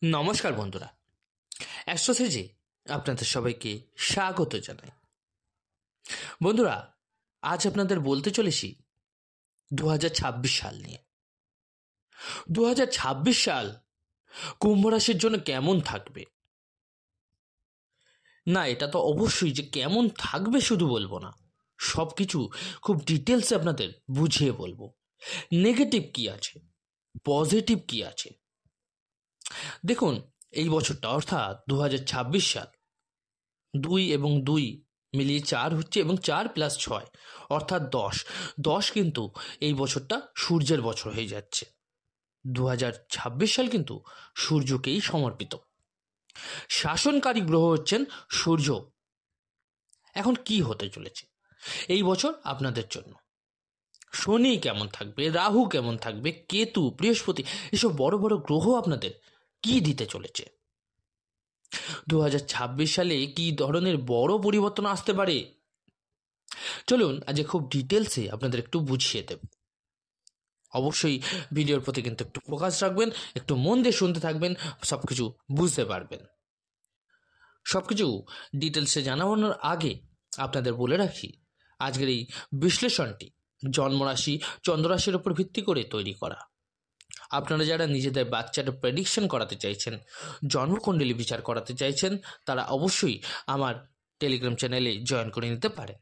নমস্কার বন্ধুরা, অ্যাস্ট্রোসেজে আপনাদের সবাইকে স্বাগত জানাই। বন্ধুরা, আজ আপনাদের বলতে চলেছি 2026 সাল নিয়ে। 2026 সাল কুম্ভ রাশির জন্য কেমন থাকবে। না, এটা তো অবশ্যই যে কেমন থাকবে শুধু বলবো না, সব কিছু খুব ডিটেলসে আপনাদের বুঝিয়ে বলবো। নেগেটিভ কি আছে, পজিটিভ কি আছে। দেখুন, এই বছরটা অর্থাৎ 2026 সাল 2 এবং 2 মিলিয়ে 4 হচ্ছে এবং 4+6 অর্থাৎ 10 কিন্তু এই বছরটা সূর্যের বছর হয়ে যাচ্ছে। 2026 সাল কিন্তু সূর্যকেই সমর্পিত। শাসনকারী গ্রহ হচ্ছেন সূর্য। এখন কি হতে চলেছে এই বছর আপনাদের জন্য? শনি কেমন থাকবে, রাহু কেমন থাকবে, কেতু, বৃহস্পতি, এসব বড় বড় গ্রহ আপনাদের কি দিতে চলেছে? 2026 সালে কি ধরনের বড় পরিবর্তন আসতে পারে, চলুন আজ খুব ডিটেলসে আপনাদের একটু বুঝিয়ে দেব। অবশ্যই ভিডিওর প্রতি কিন্তু একটু ফোকাস রাখবেন, একটু মন দিয়ে শুনতে থাকবেন, সব কিছু বুঝতে পারবেন। সব কিছু ডিটেলসে জানানোর আগে আপনাদের বলে রাখি, আজকের এই বিশ্লেষণটি জন্মরাশি চন্দ্ররাশির উপর ভিত্তি করে তৈরি করা। আপনারা যারা নিজেদের বাচ্চার প্রেডিকশন করাতে চাইছেন, জন্মকুণ্ডলী বিচার করাতে চাইছেন, তারা অবশ্যই আমার টেলিগ্রাম চ্যানেলে জয়েন করে নিতে পারেন।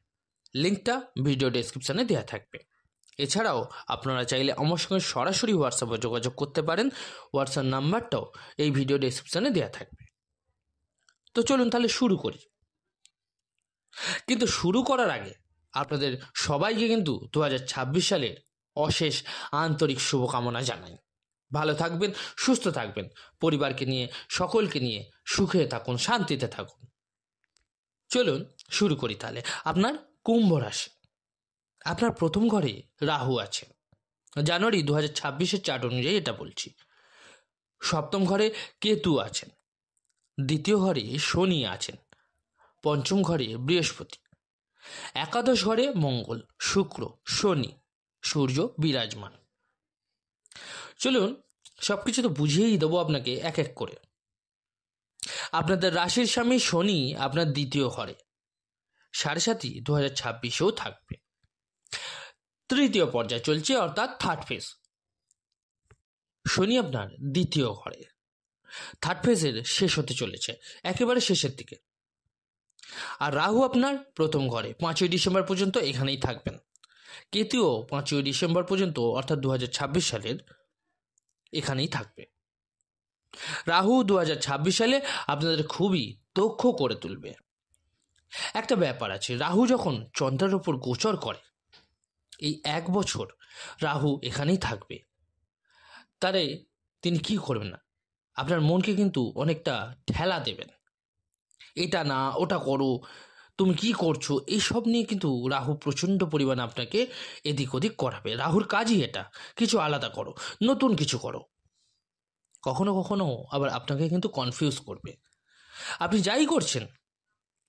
লিঙ্কটা ভিডিও ডেসক্রিপশানে দেওয়া থাকবে। এছাড়াও আপনারা চাইলে আমার সঙ্গে সরাসরি হোয়াটসঅ্যাপে যোগাযোগ করতে পারেন। হোয়াটসঅ্যাপ নাম্বারটাও এই ভিডিও ডেসক্রিপশানে দেওয়া থাকবে। তো চলুন তাহলে শুরু করি। কিন্তু শুরু করার আগে আপনাদের সবাইকে কিন্তু 2026 সালের অশেষ আন্তরিক শুভকামনা জানাই। ভালো থাকবেন, সুস্থ থাকবেন, পরিবারকে নিয়ে, সকলকে নিয়ে সুখে থাকুন, শান্তিতে থাকুন। চলুন শুরু করি তাহলে। আপনার কুম্ভ রাশি, আপনার প্রথম ঘরে রাহু আছে। জানুয়ারি 2026 চার্ট অনুযায়ী এটা বলছি। সপ্তম ঘরে কেতু আছেন, দ্বিতীয় ঘরে শনি আছেন, পঞ্চম ঘরে বৃহস্পতি, একাদশ ঘরে মঙ্গল, শুক্র, শনি, সূর্য বিরাজমান। চলুন সবকিছু তো বুঝিয়েই দেবো আপনাকে এক এক করে। আপনাদের রাশির স্বামী শনি আপনার দ্বিতীয় ঘরে, 7.5 2026-এও থাকবে। তৃতীয় পর্যায় চলছে, অর্থাৎ থার্ড ফেজ। শনি আপনার দ্বিতীয় ঘরে, থার্ড ফেজের শেষ হতে চলেছে, একেবারে শেষের দিকে। আর রাহু আপনার প্রথম ঘরে, 5ই ডিসেম্বর পর্যন্ত এখানেই থাকবেন। কেতুও 5ই ডিসেম্বর পর্যন্ত অর্থাৎ 2026 সালের এখানেই থাকবে। রাহু 2026 সালে আপনাদের খুবই দক্ষ করে তুলবে। একটা ব্যাপার আছে, রাহু যখন চন্দ্রের ওপর গোচর করে, এই 1 বছর রাহু এখানেই থাকবে। তারে তিনি কি করবেন না, আপনার মনকে কিন্তু অনেকটা ঠেলা দেবেন। এটা না, ওটা করো, তুমি কি করছো, এইসব নিয়ে কিন্তু রাহু প্রচণ্ড পরিমাণে আপনাকে এদিক ওদিক করাবে। রাহুর কাজই এটা, কিছু আলাদা করো, নতুন কিছু করো। কখনো কখনো আবার আপনাকে কিন্তু কনফিউজ করবে। আপনি যাই করছেন,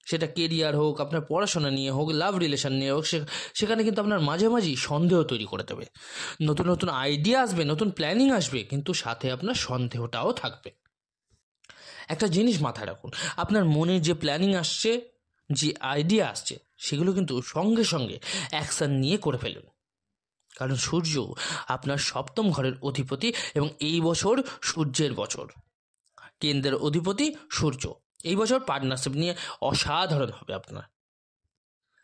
সেটা কেরিয়ার হোক, আপনার পড়াশোনা নিয়ে হোক, লাভ রিলেশন নিয়ে হোক, সেখানে কিন্তু আপনার মাঝে মাঝেই সন্দেহ তৈরি করে দেবে। নতুন নতুন আইডিয়া আসবে, নতুন প্ল্যানিং আসবে, কিন্তু সাথে আপনার সন্দেহটাও থাকবে। একটা জিনিস মাথায় রাখুন, আপনার মনে যে প্ল্যানিং আসছে, যে আইডিয়া আসছে, সেগুলো কিন্তু সঙ্গে সঙ্গে অ্যাকশান নিয়ে করে ফেলুন। কারণ সূর্য আপনার সপ্তম ঘরের অধিপতি এবং এই বছর সূর্যের বছর। কেন্দ্রের অধিপতি সূর্য। এই বছর পার্টনারশিপ নিয়ে অসাধারণ হবে আপনার।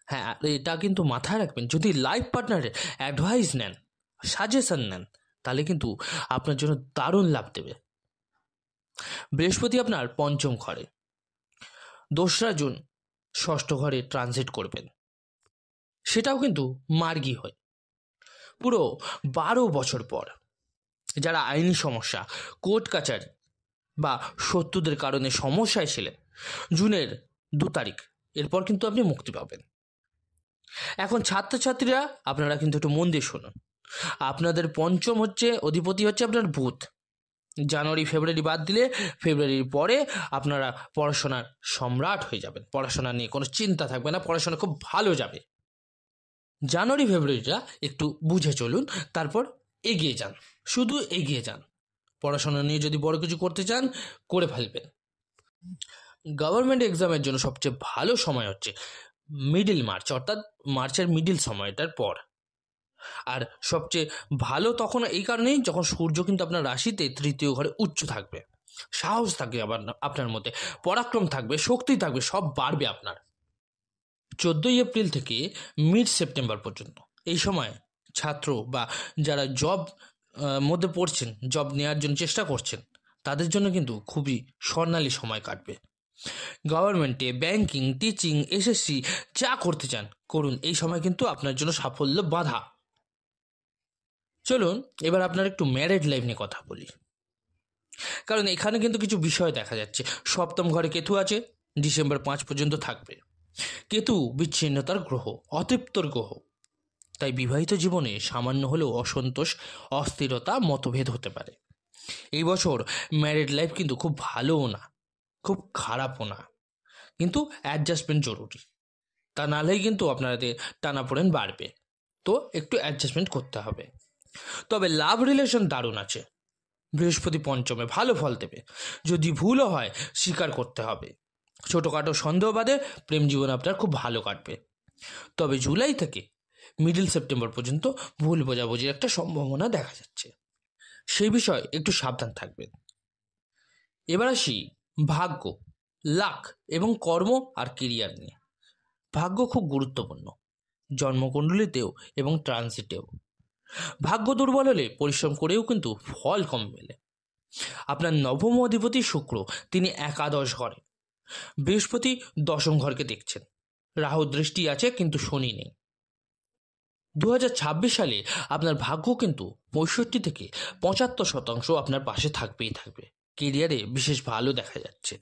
হ্যাঁ, এটা কিন্তু মাথায় রাখবেন, যদি লাইফ পার্টনারের অ্যাডভাইস নেন, সাজেশন নেন, তাহলে কিন্তু আপনার জন্য দারুণ লাভ দেবে। বৃহস্পতি আপনার পঞ্চম ঘরে, 2রা জুন ষষ্ঠ ঘরে ট্রানজিট করবেন। সেটাও কিন্তু মার্গী হয় পুরো 12 বছর পর। যারা আইনি সমস্যা, কোর্ট কাচারি বা শত্রুদের কারণে সমস্যায় ছিলেন, জুনের 2 তারিখ এরপর কিন্তু আপনি মুক্তি পাবেন। এখন ছাত্রছাত্রীরা আপনারা কিন্তু একটু মন দিয়ে শুনুন। আপনাদের পঞ্চম অধিপতি হচ্ছে আপনার বুধ। জানুয়ারি ফেব্রুয়ারি বাদ দিলে ফেব্রুয়ারির পরে আপনারা পড়াশোনার সম্রাট হয়ে যাবেন। পড়াশোনা নিয়ে কোনো চিন্তা থাকবে না, পড়াশোনা খুব ভালো যাবে। জানুয়ারি ফেব্রুয়ারিটা একটু বুঝে চলুন, তারপর এগিয়ে যান, শুধু এগিয়ে যান। পড়াশোনা নিয়ে যদি বড় কিছু করতে চান করে ফেলবেন। গভর্নমেন্ট এক্সামের জন্য সবচেয়ে ভালো সময় হচ্ছে মিডল মার্চ, অর্থাৎ মার্চের মিডল সময়টার পর। আর সবচেয়ে ভালো তখন এই কারণেই যখন সূর্য কিন্তু আপনার রাশিতে তৃতীয় ঘরে উচ্চ থাকবে, সাহস থাকবে আবার আপনার মধ্যে, পরাক্রম থাকবে, শক্তি থাকবে, সব বাড়বে আপনার। 14ই এপ্রিল থেকে মিড সেপ্টেম্বর পর্যন্ত এই সময় ছাত্র বা যারা জব মধ্যে পড়ছেন, জব নেওয়ার জন্য চেষ্টা করছেন, তাদের জন্য কিন্তু খুবই স্বর্ণালী সময় কাটবে। গভর্নমেন্টে ব্যাংকিং, টিচিং, এসএসসি যা করতে চান করুন, এই সময় কিন্তু আপনার জন্য সাফল্য বাঁধা। চলুন এবার আপনার একটু ম্যারেড লাইফ নিয়ে কথা বলি, কারণ এখানে কিন্তু কিছু বিষয় দেখা যাচ্ছে। সপ্তম ঘরে কেতু আছে, ডিসেম্বর 5 পর্যন্ত থাকবে। কেতু বিচ্ছিন্নতার গ্রহ, অতৃপ্তর গ্রহ, তাই বিবাহিত জীবনে সামান্য হলেও অসন্তোষ, অস্থিরতা, মতভেদ হতে পারে। এই বছর ম্যারিড লাইফ কিন্তু খুব ভালোও না, খুব খারাপও না, কিন্তু অ্যাডজাস্টমেন্ট জরুরি। তা নাহলেই কিন্তু আপনাদের টানাপোড়েন বাড়বে, তো একটু অ্যাডজাস্টমেন্ট করতে হবে। তবে লাভ রিলেশন দারুণ আছে, বৃহস্পতি পঞ্চমে ভালো ফল দেবে। যদি ভুলও হয় স্বীকার করতে হবে। ছোটোখাটো সন্দেহ বাদে প্রেম জীবন আপনার খুব ভালো কাটবে। তবে জুলাই থেকে মিডল সেপ্টেম্বর পর্যন্ত ভুল বোঝাবুঝির একটা সম্ভাবনা দেখা যাচ্ছে, সেই বিষয়ে একটু সাবধান থাকবেন। এবার আসি ভাগ্য, লাক এবং কর্ম আর কেরিয়ার নিয়ে। ভাগ্য খুব গুরুত্বপূর্ণ, জন্মকুণ্ডলিতেও এবং ট্রানজিটেও। ভাগ্য দুর্বল হলে পরিশ্রম করেও কিন্তু ফল কম মেলে। আপনার নবম অধিপতি শুক্র, তিনি একাদশ ঘরে, বৃহস্পতি দশম ঘরকে দেখছেন, রাহু দৃষ্টি আছে কিন্তু শনি নেই। 2026 সালে আপনার ভাগ্য কিন্তু 65 থেকে 75% আপনার পাশে থাকবেই থাকবে। কেরিয়ারে বিশেষ ভালো দেখা যাচ্ছে।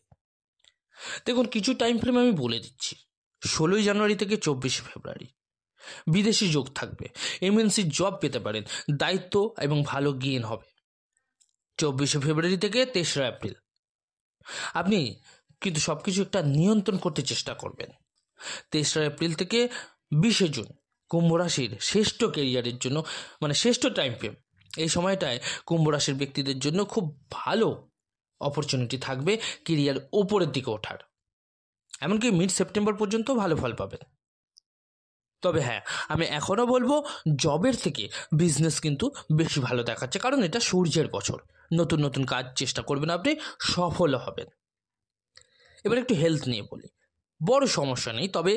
দেখুন কিছু টাইম ফ্রেম আমি বলে দিচ্ছি। 16ই জানুয়ারি থেকে 24শে ফেব্রুয়ারি বিদেশি যোগ থাকবে, এমএনসি জব পেতে পারেন, দায়িত্ব এবং ভালো গেইন হবে। 24শে ফেব্রুয়ারি থেকে 3রা এপ্রিল আপনি কিন্তু সব কিছু একটা নিয়ন্ত্রণ করতে চেষ্টা করবেন। 3রা এপ্রিল থেকে 20শে জুন কুম্ভ রাশির শ্রেষ্ঠ কেরিয়ারের জন্য, মানে শ্রেষ্ঠ টাইম ফ্রেম। এই সময়টায় কুম্ভ রাশির ব্যক্তিদের জন্য খুব ভালো অপরচুনিটি থাকবে কেরিয়ার ওপরের দিকে ওঠার, এমনকি মিড সেপ্টেম্বর পর্যন্ত ভালো ফল পাবেন। তবে হ্যাঁ, আমি এখনও বলবো জবের থেকে বিজনেস কিন্তু বেশি ভালো দেখাচ্ছে, কারণ এটা সূর্যের বছর। নতুন নতুন কাজ চেষ্টা করবেন, আপনি সফল হবেন। এবার একটু হেলথ নিয়ে বলি। বড় সমস্যা নেই, তবে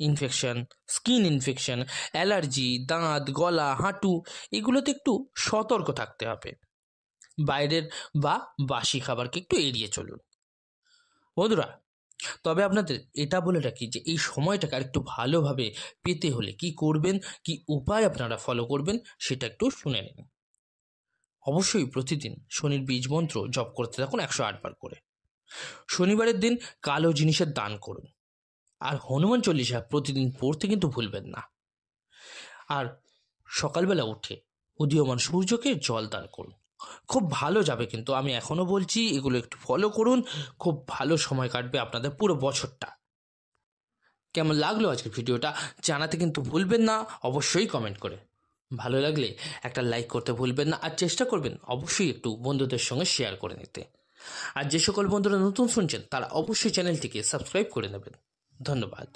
ইনফেকশন, স্কিন ইনফেকশন, অ্যালার্জি, দাঁত, গলা, হাঁটু, এগুলোতে একটু সতর্ক থাকতে হবে। বাইরের বা বাসি খাবারকে একটু এড়িয়ে চলুন বন্ধুরা। তবে আপনাদের এটা বলে রাখি যে এই সময়টাকে আরেকটু ভালোভাবে পেতে হলে কি করবেন, কি উপায় আপনারা ফলো করবেন, সেটা একটু শুনে নিন। অবশ্যই প্রতিদিন শনির বীজ মন্ত্র জপ করতে থাকুন 108 বার করে। শনিবারের দিন কালো জিনিসের দান করুন, আর হনুমান চল্লিশা প্রতিদিন পড়তে কিন্তু ভুলবেন না। আর সকালবেলা উঠে উদীয়মান সূর্যকে জল দান করুন, খুব ভালো যাবে। কিন্তু আমি এখনও বলছি এগুলো একটু ফলো করুন, খুব ভালো সময় কাটবে আপনাদের পুরো বছরটা। কেমন লাগলো আজকের ভিডিওটা জানাতে কিন্তু ভুলবেন না, অবশ্যই কমেন্ট করে। ভালো লাগলে একটা লাইক করতে ভুলবেন না, আর চেষ্টা করবেন অবশ্যই একটু বন্ধুদের সঙ্গে শেয়ার করে নিতে। আর যে সকল বন্ধুরা নতুন শুনছেন তারা অবশ্যই চ্যানেলটিকে সাবস্ক্রাইব করে নেবেন। ধন্যবাদ।